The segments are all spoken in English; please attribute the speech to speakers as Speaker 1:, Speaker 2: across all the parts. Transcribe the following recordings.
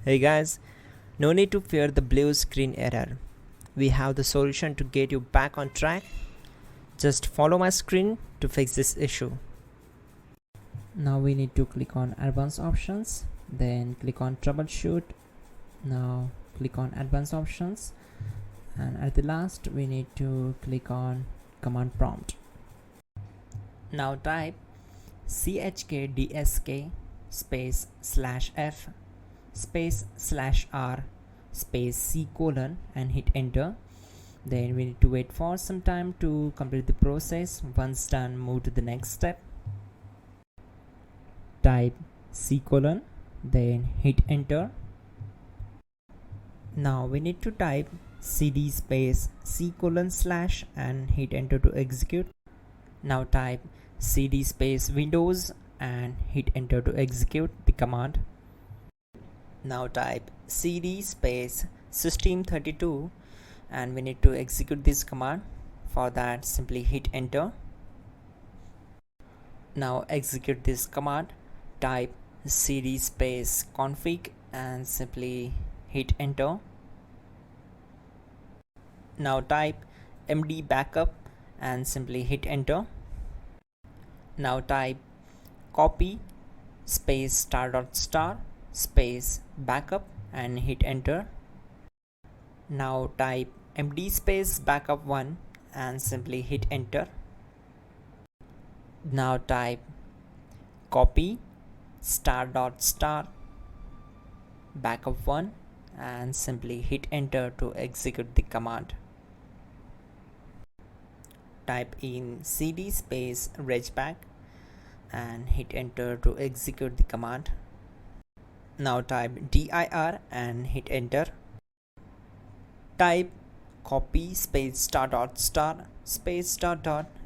Speaker 1: Hey guys, no need to fear the blue screen error. We have the solution to get you back on track. Just follow my screen to fix this issue.
Speaker 2: Now we need to click on advanced options, then click on troubleshoot. Now click on advanced options, and at the last we need to click on command prompt. Now type chkdsk space /f space /r space c colon and hit enter. Then we need to wait for some time to complete the process. Once done, move to the next step. Type c colon, then hit enter. Now we need to type cd space c colon / and hit enter to execute. Now type cd space windows and hit enter to execute the command. Now type cd space system32 and we need to execute this command. For that, simply hit enter. Now execute this command. Type cd space config and simply hit enter. Now type md backup and simply hit enter. Now type copy space *.* space backup and hit enter. Now type md space backup1 and simply hit enter. Now type copy *.* backup1 and simply hit enter to execute the command. Type in cd space regback and hit enter to execute the command. Now type dir and hit enter. Type copy space *.* space ..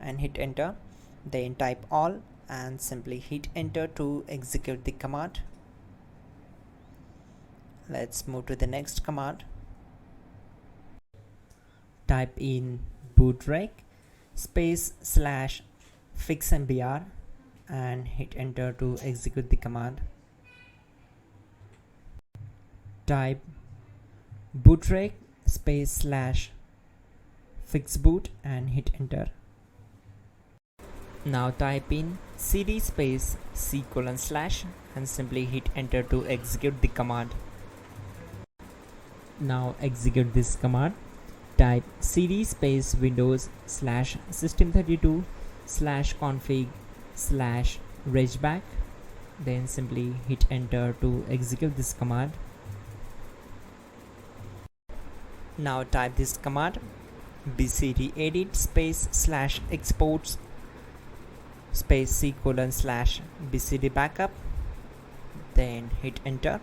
Speaker 2: and hit enter. Then type all and simply hit enter to execute the command. Let's move to the next command. Type in bootrec space /fixmbr and hit enter to execute the command. Type bootrec space /fixboot and hit enter. Now type in cd space c colon / and simply hit enter to execute the command. Now execute this command. Type cd space windows /system32 /config /regback. Then simply hit enter to execute this command. Now type this command bcdedit space /exports space c colon / bcd backup. Then hit enter.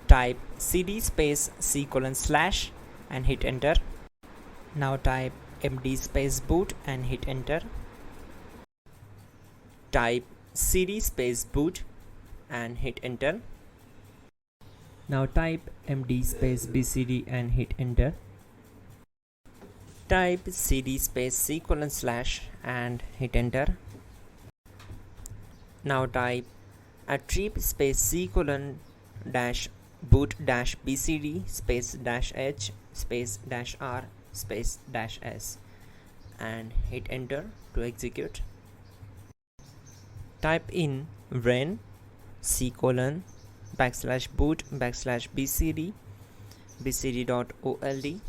Speaker 2: Type cd space c colon / and hit enter. Now type md space boot and hit enter. Type cd space boot and hit enter. Now type md space bcd and hit enter. Type cd space c colon / and hit enter. Now type attrib space c colon - boot -bcd space -h space -r space -s and hit enter to execute. Type in ren c colon /boot /bcd bcd.old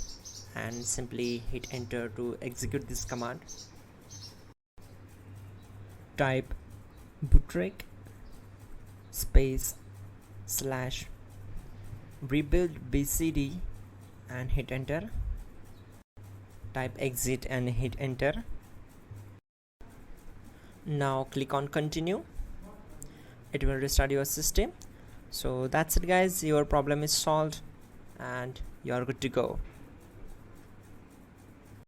Speaker 2: and simply hit enter to execute this command. Type bootrec space /rebuild bcd and hit enter. Type exit and hit enter. Now click on continue. It will restart your system. So that's it guys, your problem is solved and you are good to go.